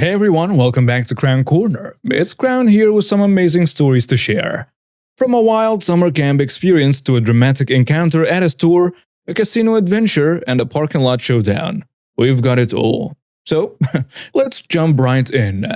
Hey everyone, welcome back to K-Korner. It's Crown here with some amazing stories to share. From a wild summer camp experience to a dramatic encounter at a store, a casino adventure, and a parking lot showdown, we've got it all. So, let's jump right in.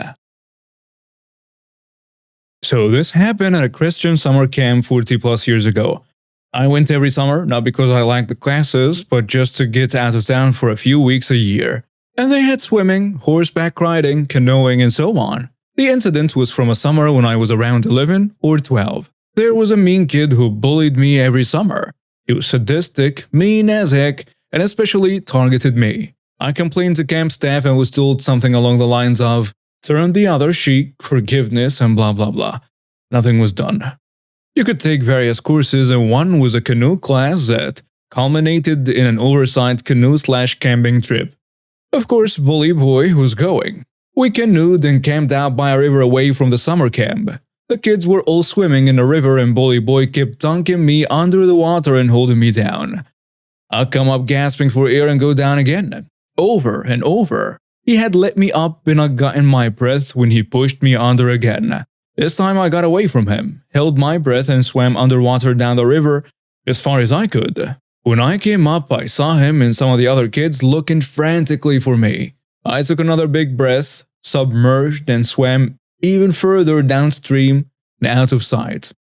So this happened at a Christian summer camp 40 plus years ago. I went every summer, not because I liked the classes, but just to get out of town for a few weeks a year. And they had swimming, horseback riding, canoeing, and so on. The incident was from a summer when I was around 11 or 12. There was a mean kid who bullied me every summer. He was sadistic, mean as heck, and especially targeted me. I complained to camp staff and was told something along the lines of, "Turn the other cheek, forgiveness, and blah blah blah." Nothing was done. You could take various courses, and one was a canoe class that culminated in an oversized canoe/camping trip. Of course, Bully Boy was going. We canoed and camped out by a river away from the summer camp. The kids were all swimming in the river and Bully Boy kept dunking me under the water and holding me down. I'd come up gasping for air and go down again. Over and over. He had let me up and I'd gotten my breath when he pushed me under again. This time I got away from him, held my breath and swam underwater down the river as far as I could. When I came up, I saw him and some of the other kids looking frantically for me. I took another big breath, submerged, and swam even further downstream and out of sight.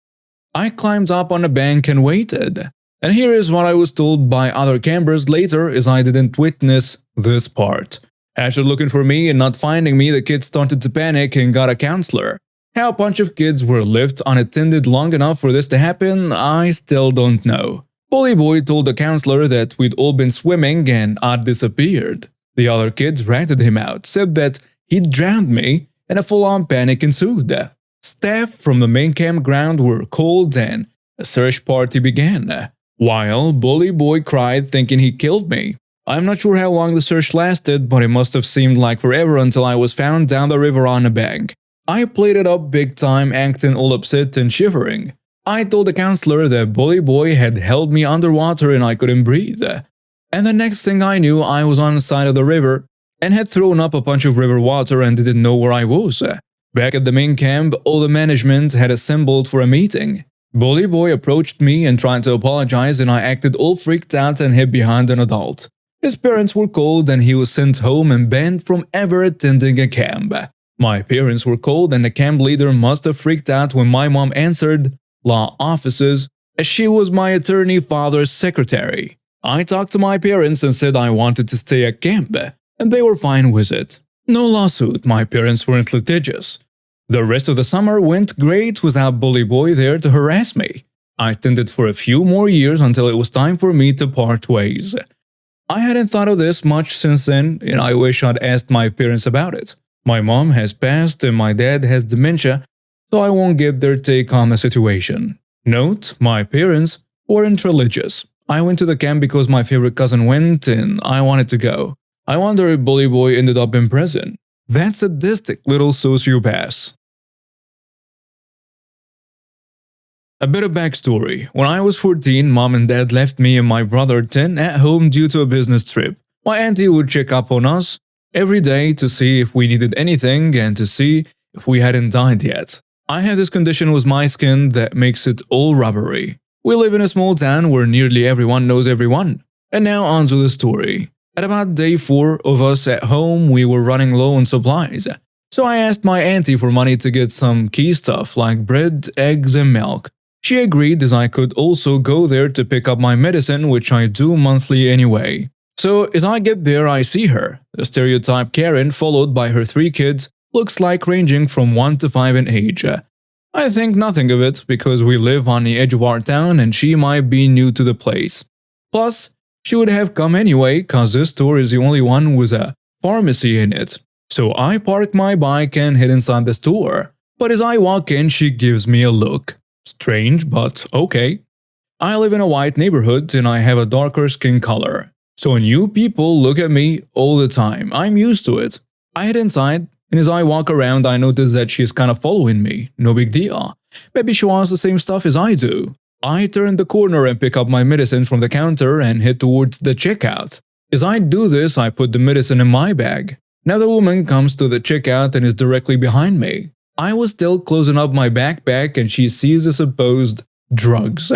I climbed up on a bank and waited. And here is what I was told by other campers later, as I didn't witness this part. After looking for me and not finding me, the kids started to panic and got a counselor. How a bunch of kids were left unattended long enough for this to happen, I still don't know. Bully Boy told the counselor that we'd all been swimming and I'd disappeared. The other kids ratted him out, said that he'd drowned me, and a full-on panic ensued. Staff from the main campground were called and a search party began, while Bully Boy cried thinking he killed me. I'm not sure how long the search lasted, but it must have seemed like forever until I was found down the river on a bank. I played it up big time, acting all upset and shivering. I told the counselor that Bully Boy had held me underwater and I couldn't breathe. And the next thing I knew, I was on the side of the river and had thrown up a bunch of river water and didn't know where I was. Back at the main camp, all the management had assembled for a meeting. Bully Boy approached me and tried to apologize, and I acted all freaked out and hid behind an adult. His parents were called and he was sent home and banned from ever attending a camp. My parents were called and the camp leader must have freaked out when my mom answered law offices, as she was my attorney father's secretary. I talked to my parents and said I wanted to stay at camp, and they were fine with it. No lawsuit, my parents weren't litigious. The rest of the summer went great without Bully Boy there to harass me. I attended for a few more years until it was time for me to part ways. I hadn't thought of this much since then, and I wish I'd asked my parents about it. My mom has passed and my dad has dementia, so I won't get their take on the situation. Note, my parents weren't religious. I went to the camp because my favorite cousin went and I wanted to go. I wonder if Bully Boy ended up in prison. That sadistic little sociopath. A bit of backstory. When I was 14, mom and dad left me and my brother 10 at home due to a business trip. My auntie would check up on us every day to see if we needed anything and to see if we hadn't died yet. I have this condition with my skin that makes it all rubbery. We live in a small town where nearly everyone knows everyone. And now on to the story. At about day 4 of us at home, we were running low on supplies. So I asked my auntie for money to get some key stuff like bread, eggs, and milk. She agreed, as I could also go there to pick up my medicine, which I do monthly anyway. So as I get there, I see her, the stereotype Karen followed by her 3 kids, looks like ranging from 1 to 5 in age. I think nothing of it because we live on the edge of our town and she might be new to the place. Plus, she would have come anyway cause this store is the only one with a pharmacy in it. So I park my bike and head inside the store. But as I walk in, she gives me a look. Strange, but okay. I live in a white neighborhood and I have a darker skin color. So new people look at me all the time. I'm used to it. I head inside. And as I walk around, I notice that she's kind of following me. No big deal. Maybe she wants the same stuff as I do. I turn the corner and pick up my medicine from the counter and head towards the checkout. As I do this, I put the medicine in my bag. Now the woman comes to the checkout and is directly behind me. I was still closing up my backpack and she sees the supposed drugs.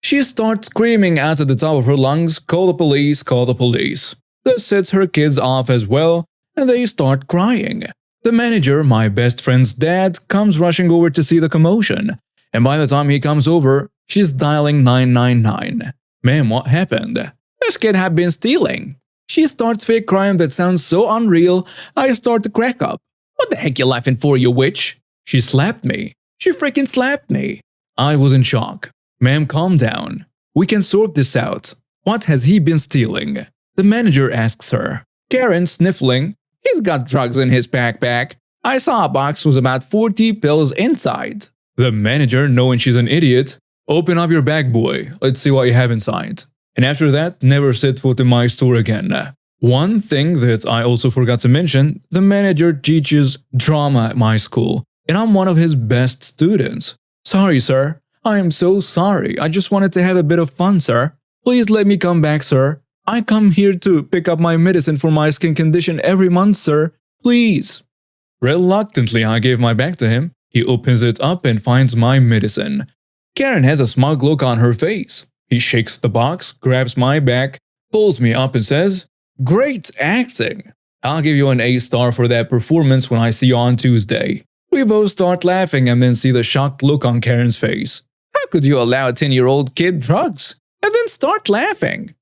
She starts screaming out at the top of her lungs, "Call the police, call the police." This sets her kids off as well, and they start crying. The manager, my best friend's dad, comes rushing over to see the commotion, and by the time he comes over, she's dialing 999. "Ma'am, what happened?" "This kid had been stealing." She starts fake crying that sounds so unreal, I start to crack up. "What the heck you laughing for, you witch?" "She slapped me. She freaking slapped me." I was in shock. "Ma'am, calm down. We can sort this out. What has he been stealing?" The manager asks her. Karen, sniffling, "He's got drugs in his backpack. I saw a box with about 40 pills inside." The manager, knowing she's an idiot, "Open up your bag, boy. Let's see what you have inside." And after that, never set foot in my store again. One thing that I also forgot to mention, the manager teaches drama at my school, and I'm one of his best students. "Sorry, sir. I am so sorry. I just wanted to have a bit of fun, sir. Please let me come back, sir. I come here to pick up my medicine for my skin condition every month, sir. Please." Reluctantly, I gave my bag to him. He opens it up and finds my medicine. Karen has a smug look on her face. He shakes the box, grabs my bag, pulls me up and says, "Great acting. I'll give you an A-star for that performance when I see you on Tuesday." We both start laughing and then see the shocked look on Karen's face. How could you allow a 10-year-old kid drugs and then start laughing?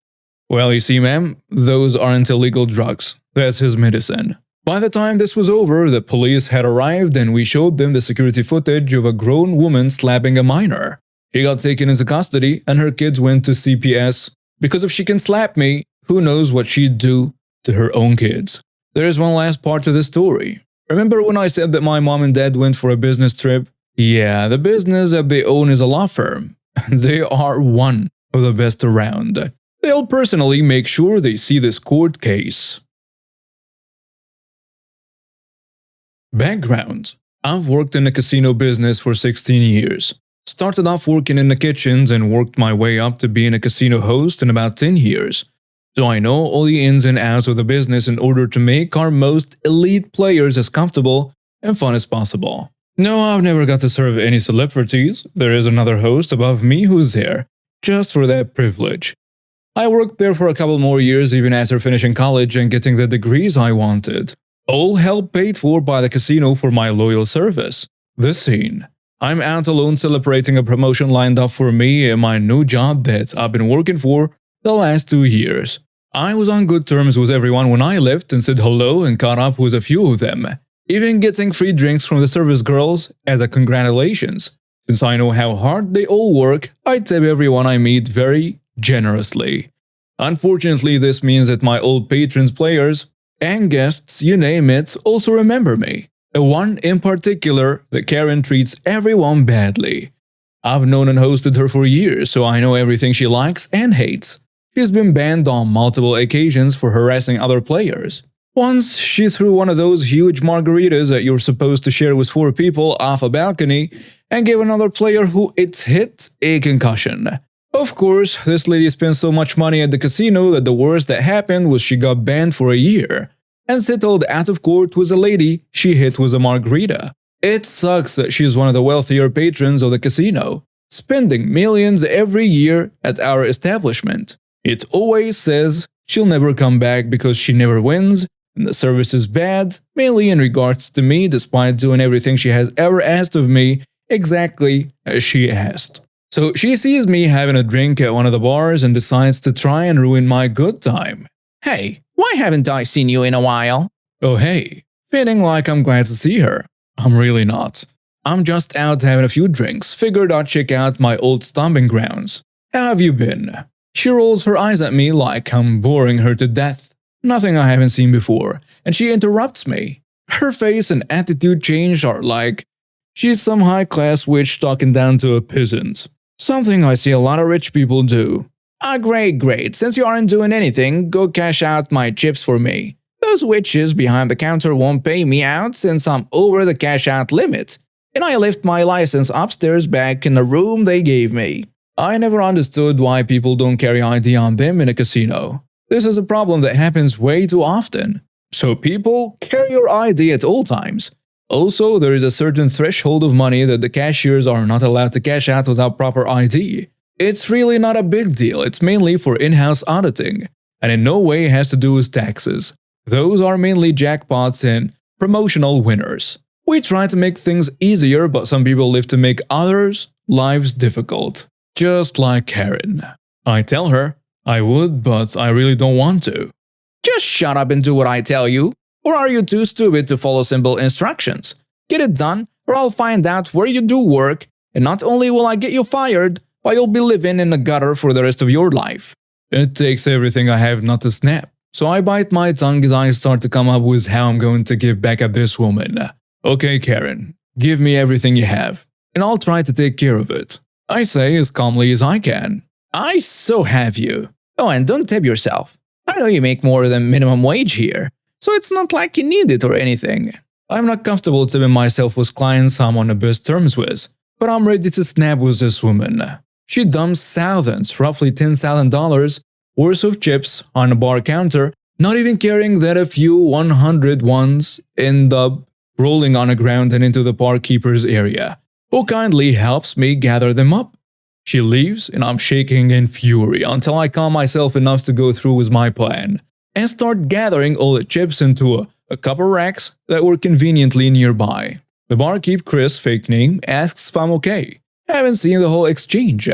"Well, you see, ma'am, those aren't illegal drugs. That's his medicine." By the time this was over, the police had arrived and we showed them the security footage of a grown woman slapping a minor. She got taken into custody and her kids went to CPS, because if she can slap me, who knows what she'd do to her own kids. There is one last part to this story. Remember when I said that my mom and dad went for a business trip? Yeah, the business that they own is a law firm. They are one of the best around. They'll personally make sure they see this court case. Background: I've worked in the casino business for 16 years. Started off working in the kitchens and worked my way up to being a casino host in about 10 years. So I know all the ins and outs of the business in order to make our most elite players as comfortable and fun as possible. No, I've never got to serve any celebrities. There is another host above me who's there, just for that privilege. I worked there for a couple more years even after finishing college and getting the degrees I wanted. All help paid for by the casino for my loyal service. The scene. I'm out alone celebrating a promotion lined up for me in my new job that I've been working for the last 2 years. I was on good terms with everyone when I left and said hello and caught up with a few of them. Even getting free drinks from the service girls as a congratulations. Since I know how hard they all work, I tip everyone I meet very generously. Unfortunately, this means that my old patrons, players, and guests, you name it, also remember me. One in particular, that Karen treats everyone badly. I've known and hosted her for years, so I know everything she likes and hates. She's been banned on multiple occasions for harassing other players. Once, she threw one of those huge margaritas that you're supposed to share with 4 people off a balcony and gave another player who it hit a concussion. Of course, this lady spent so much money at the casino that the worst that happened was she got banned for a year and settled out of court with a lady she hit with a margarita. It sucks that she's one of the wealthier patrons of the casino, spending millions every year at our establishment. It always says she'll never come back because she never wins, and the service is bad, mainly in regards to me despite doing everything she has ever asked of me exactly as she asked. So she sees me having a drink at one of the bars and decides to try and ruin my good time. "Hey, why haven't I seen you in a while?" "Oh hey," feeling like I'm glad to see her. I'm really not. I'm just out having a few drinks, figured I'd check out my old stomping grounds. "How have you been?" She rolls her eyes at me like I'm boring her to death. Nothing I haven't seen before, and she interrupts me. Her face and attitude change are like she's some high-class witch talking down to a peasant. Something I see a lot of rich people do. Great. Since you aren't doing anything, go cash out my chips for me. Those witches behind the counter won't pay me out since I'm over the cash-out limit. And I left my license upstairs back in the room they gave me. I never understood why people don't carry ID on them in a casino. This is a problem that happens way too often. So people, carry your ID at all times. Also, there is a certain threshold of money that the cashiers are not allowed to cash out without proper ID. It's really not a big deal, it's mainly for in-house auditing, and in no way has to do with taxes. Those are mainly jackpots and promotional winners. We try to make things easier, but some people live to make others' lives difficult. Just like Karen. I tell her, I would, but I really don't want to. Just shut up and do what I tell you. Or are you too stupid to follow simple instructions? Get it done, or I'll find out where you do work, and not only will I get you fired, but you'll be living in the gutter for the rest of your life. It takes everything I have not to snap. So I bite my tongue as I start to come up with how I'm going to get back at this woman. Okay, Karen, give me everything you have, and I'll try to take care of it. I say as calmly as I can. I so have you. Oh, and don't tip yourself. I know you make more than minimum wage here, so it's not like you need it or anything. I'm not comfortable tipping myself with clients I'm on the best terms with, but I'm ready to snap with this woman. She dumps thousands, roughly $10,000 worth of chips on a bar counter, not even caring that a few 100 ones end up rolling on the ground and into the barkeeper's area, who kindly helps me gather them up. She leaves and I'm shaking in fury until I calm myself enough to go through with my plan and start gathering all the chips into a couple racks that were conveniently nearby. The barkeep, Chris, fake name, asks if I'm okay. Haven't seen the whole exchange.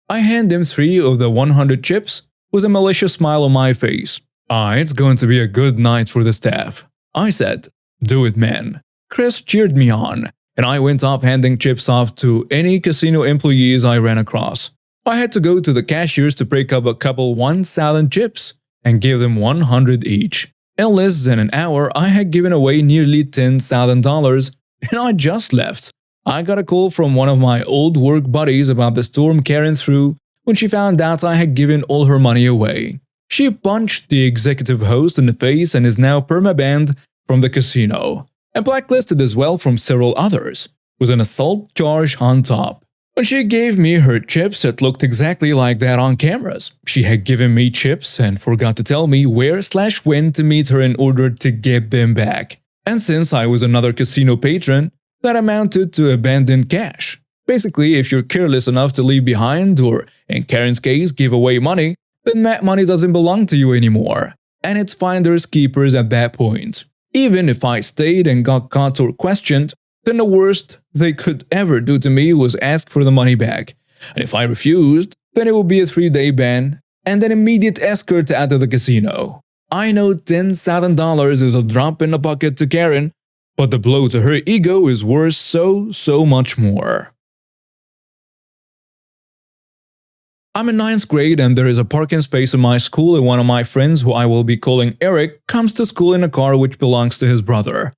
I hand him 3 of the 100 chips with a malicious smile on my face. It's going to be a good night for the staff. I said, do it, man. Chris cheered me on, and I went off handing chips off to any casino employees I ran across. I had to go to the cashiers to break up a couple 1,000 chips and give them 100 each. In less than an hour, I had given away nearly $10,000, and I just left. I got a call from one of my old work buddies about the storm Karen threw when she found out I had given all her money away. She punched the executive host in the face and is now perma-banned from the casino, and blacklisted as well from several others, with an assault charge on top. When she gave me her chips, it looked exactly like that on cameras. She had given me chips and forgot to tell me where/when to meet her in order to get them back. And since I was another casino patron, that amounted to abandoned cash. Basically, if you're careless enough to leave behind, or in Karen's case, give away money, then that money doesn't belong to you anymore, and it's finders keepers at that point. Even if I stayed and got caught or questioned, then the worst they could ever do to me was ask for the money back, and if I refused, then it would be a 3-day ban and an immediate escort out of the casino. I know $10,000 is a drop in the bucket to Karen, but the blow to her ego is worth so much more. I'm in 9th grade and there is a parking space in my school, and one of my friends, who I will be calling Eric, comes to school in a car which belongs to his brother.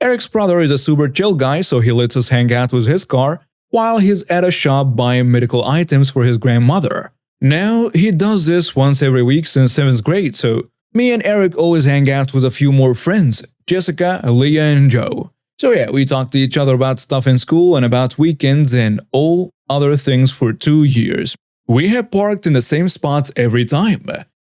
Eric's brother is a super chill guy, so he lets us hang out with his car while he's at a shop buying medical items for his grandmother. Now, he does this once every week since 7th grade, so me and Eric always hang out with a few more friends, Jessica, Aaliyah, and Joe. So yeah, we talk to each other about stuff in school and about weekends and all other things for 2 years. We have parked in the same spots every time,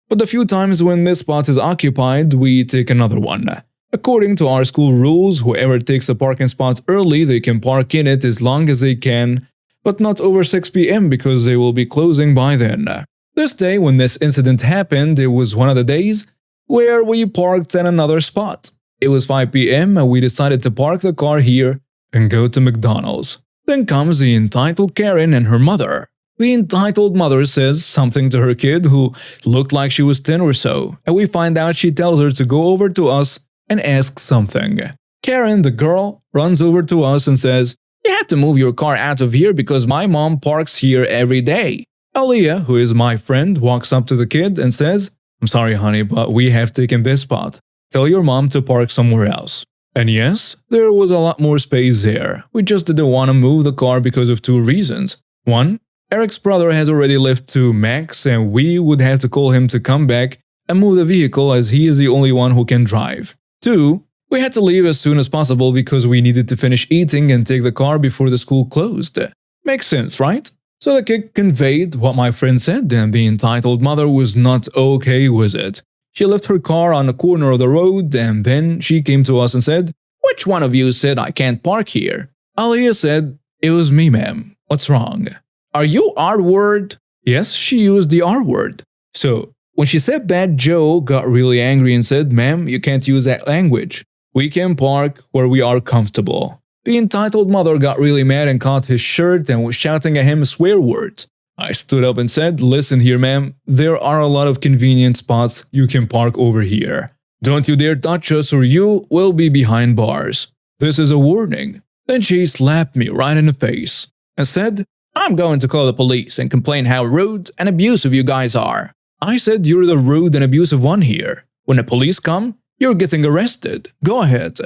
but the few times when this spot is occupied, we take another one. According to our school rules, whoever takes a parking spot early, they can park in it as long as they can, but not over 6 p.m. because they will be closing by then. This day, when this incident happened, it was one of the days where we parked at another spot. It was 5 p.m. and we decided to park the car here and go to McDonald's. Then comes the entitled Karen and her mother. The entitled mother says something to her kid, who looked like she was 10 or so, and we find out she tells her to go over to us and ask something. Karen, the girl, runs over to us and says, "You have to move your car out of here because my mom parks here every day." Aaliyah, who is my friend, walks up to the kid and says, "I'm sorry honey, but we have taken this spot. Tell your mom to park somewhere else." And yes, there was a lot more space there. We just didn't want to move the car because of 2 reasons. 1. Eric's brother has already left to Max, and we would have to call him to come back and move the vehicle as he is the only one who can drive. 2. We had to leave as soon as possible because we needed to finish eating and take the car before the school closed. Makes sense, right? So the kid conveyed what my friend said, and the entitled mother was not okay with it. She left her car on the corner of the road and then she came to us and said, "Which one of you said I can't park here?" Aliyah said, "It was me, ma'am. What's wrong?" "Are you R-word?" Yes, she used the R-word. So, when she said that, Joe got really angry and said, "Ma'am, you can't use that language. We can park where we are comfortable." The entitled mother got really mad and caught his shirt and was shouting at him swear words. I stood up and said, "Listen here, ma'am, there are a lot of convenient spots you can park over here. Don't you dare touch us or you will be behind bars. This is a warning." Then she slapped me right in the face and said, "I'm going to call the police and complain how rude and abusive you guys are." I said, "You're the rude and abusive one here. When the police come, you're getting arrested. Go ahead."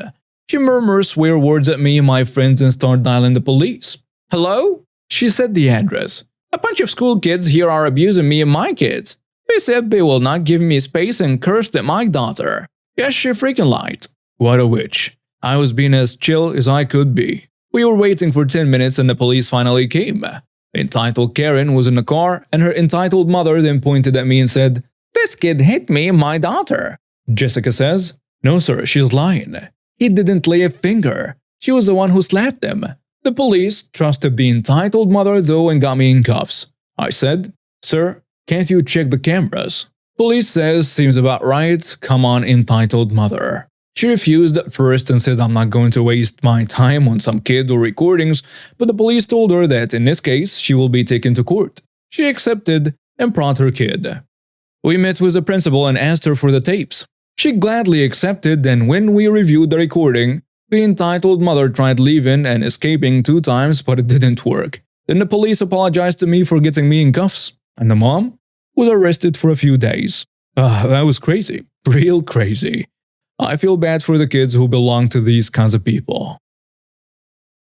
She murmured swear words at me and my friends and started dialing the police. "Hello?" She said the address. "A bunch of school kids here are abusing me and my kids. They said they will not give me space and cursed at my daughter." Yes, she freaking lied. What a witch. I was being as chill as I could be. We were waiting for 10 minutes and the police finally came. The entitled Karen was in the car and her entitled mother then pointed at me and said, "This kid hit me and my daughter." Jessica says, "No sir, she's lying. He didn't lay a finger. She was the one who slapped him." The police trusted the entitled mother though and got me in cuffs. I said, "Sir, can't you check the cameras?" Police says, "Seems about right, come on entitled mother." She refused at first and said I'm not going to waste my time on some kid or recordings, but the police told her that in this case she will be taken to court. She accepted and brought her kid. We met with the principal and asked her for the tapes. She gladly accepted and when we reviewed the recording, the entitled mother tried leaving and escaping 2 times but it didn't work. Then the police apologized to me for getting me in cuffs, and the mom was arrested for a few days. That was crazy. Real crazy. I feel bad for the kids who belong to these kinds of people.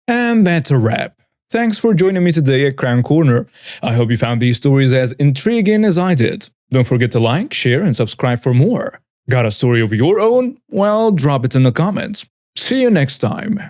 And that's a wrap. Thanks for joining me today at K-Korner. I hope you found these stories as intriguing as I did. Don't forget to like, share, and subscribe for more. Got a story of your own? Well, drop it in the comments. See you next time.